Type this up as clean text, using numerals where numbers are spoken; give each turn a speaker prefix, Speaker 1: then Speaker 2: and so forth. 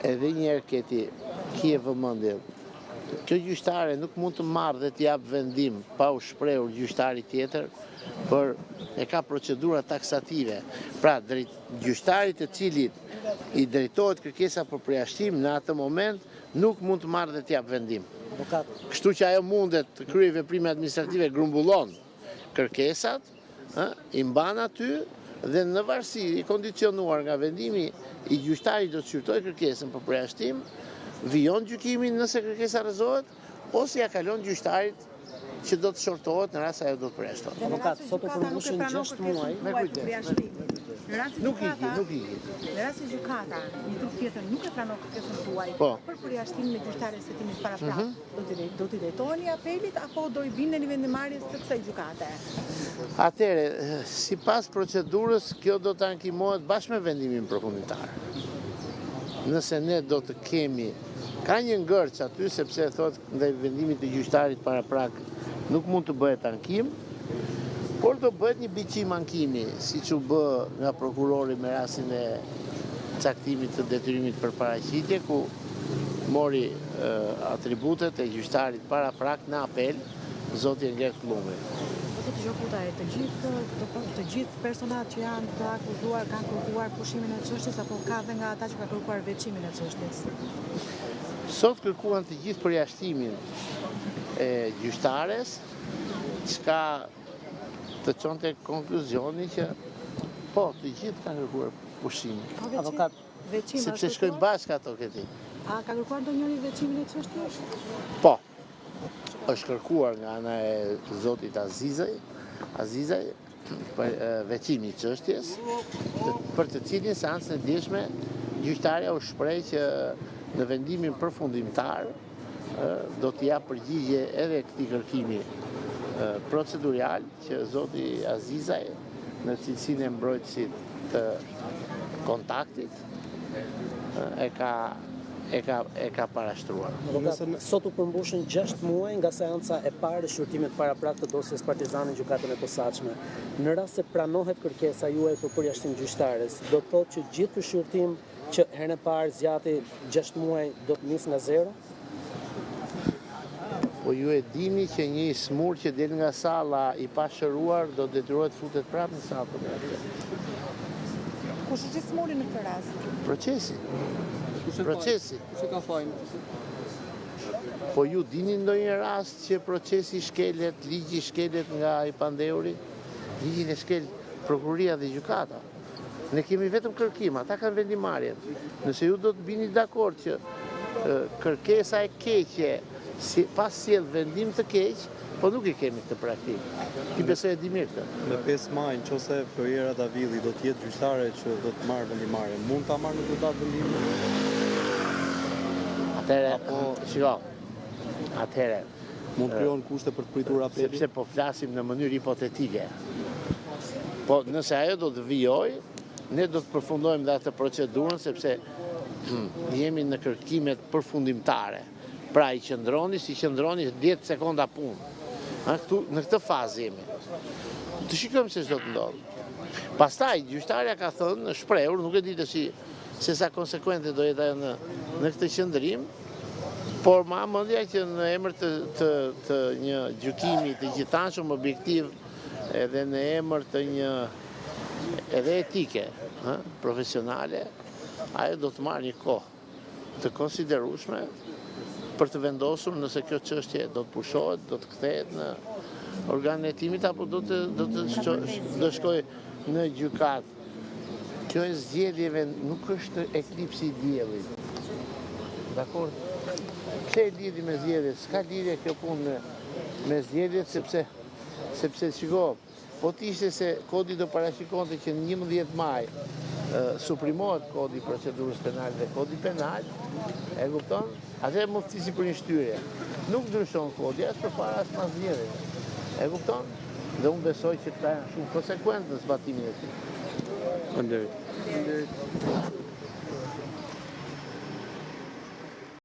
Speaker 1: Edhe njerë këti, kje vëmendje. Kjo gjyqtare nuk mund të marrë dhe të japë vendim pa u shprehur gjyqtari tjetër, për e ka procedura taksative. Pra, gjyqtarit të cilit i drejtohet kërkesa për përjashtim në atë moment nuk mund të marrë dhe të japë vendim. Kështu që ajo mundet të kryejë veprime administrative, grumbullon kërkesat, i mban aty dhe në varësi i kondicionuar nga vendimi i gjyqtarit do të shqyrtojë kërkesën për përjashtim, vijon gjykimin nëse kërkesa rrezohet, ose ja kalon gjyqtarit që do të shortohet në rast se ajo do të përjashtohet.
Speaker 2: Avokat, sot u përmbushin 6 muaj.
Speaker 1: Me kujdes. Nuk i ki.
Speaker 3: Në rast se gjykata një tut tjetër nuk e pranon kërkesën tuaj për përjashtim në gjyqtarë së timit paraprak, do t'i drejtoheni apelit apo do i bindeni vendimarrjes së kësaj gjykate?
Speaker 1: Atëre, sipas procedurës, kjo do të ankimohet bashkë me vendimin përfundimtar. Nëse ne do të kemi, ka një ngërç aty sepse thot ndaj vendimit të gjyqtarit paraprak nuk mund të bëhet ankim, por do bëhet një biçim ankimi, siç u bë nga prokurori me rastin e caktimit të detyrimit për paraqitje, ku mori atributet e gjyqtarit paraprak në apel, zoti Engert Kullumri.
Speaker 3: Zoti Gjokuta, të gjithë personat që janë të akuzuar kanë kërkuar pushimin e çështjes apo ka dhe nga ata që kanë kërkuar veçimin e çështjes?
Speaker 1: Sot kërkuan të gjithë përjashtimin e gjyqtares, çka të çonte konkluzioni që po, të gjithë kanë kërkuar pushimin.
Speaker 3: Avokat,
Speaker 1: sepse shkojnë bashkë ato këti.
Speaker 3: A ka kërkuar ndonjëri veçimin e çështjes?
Speaker 1: Po. Është kërkuar nga ana e zotit Azizaj për veçimi i çështjes, për të cilin seancën e djeshme gjyqtarja u shpreh që në vendimin përfundimtar do të jap përgjigje edhe këtij kërkimi procedurial që zoti Azizaj në cilësinë e mbrojtësit të kontaktit e ka parashtruar.
Speaker 2: Sot u përmbushin 6 muaj nga seanca e parë e shqyrtimit paraprak të dosjes Partizani në gjykatën e posaçme. Në rast se pranohet kërkesa juaj për përjashtim gjyqtares, do të thotë që gjithë ky shqyrtim që herën e parë zgjati 6 muaj do të nisë nga zero?
Speaker 1: Po ju e dini që një smur që del nga salla i pashëruar do detyrohet futet prapë në sallën e tij.
Speaker 3: Kush është smuri në këtë rast?
Speaker 1: Procesi.
Speaker 4: Kush e ka fajin?
Speaker 1: Po ju dini ndonjë rast që procesi shkelet, ligji shkelet nga i pandeuri? Ligjin e shkel prokuroria dhe gjykata. Ne kemi vetëm kërkim, ata kanë vendimarrjen. Nëse ju do të bini dakord që kërkesa e keqe pas sjell vendim të keq, po nuk i kemi këtë praktikë. Ti besoj e di mirë këtë.
Speaker 4: Në 5 maj, nëse Floriera Davilli do të jetë gjyqtare që do të marrë vendimarrjen, mund ta marrë në këtë datë vendimin?
Speaker 1: Atëherë,
Speaker 4: mund krijon kushte për të pritur apelin?
Speaker 1: Sepse po flasim në mënyrë hipotetike. Po nëse ajo do të vijojë, ne do të përfundojmë dhe atë procedurën sepse jemi në kërkimet përfundimtare. Pra i qëndroni 10 sekonda punë. Në këtë fazë jemi. Të shikojmë se ç'do të ndodhë. Pastaj gjyqtarja ka thënë, shprehur, nuk e di se sa konsekuente do jetë ajo në këtë qëndrim, por ma mendja që në emër të një gjykimi të gjithanshëm objektiv edhe në emër të një edhe etike, profesionale, ajo do të marrë një kohë të konsiderueshme për të vendosur nëse kjo çështje do të pushohet, do të kthehet në organin e timit apo do shkojë në gjykat. Kjo e zgjedhjeve nuk është eklipsi i diellit. Dakor? Pse e lidhi me zgjedhjet? S'ka lidhje kjo punë me zgjedhjet sepse shiko, po t'ishte se kodi do parashikonte që në 11 maj suprimohet kodi i procedurës penale dhe kodi penal, e kupton? Atëherë mund të thisi për një shtyje. Nuk ndryshon kodi as përpara as pas zgjedhjeve. E kupton? Dhe unë besoj që ta janë shumë konsekuent në zbatimin e tij.
Speaker 4: Faleminderit.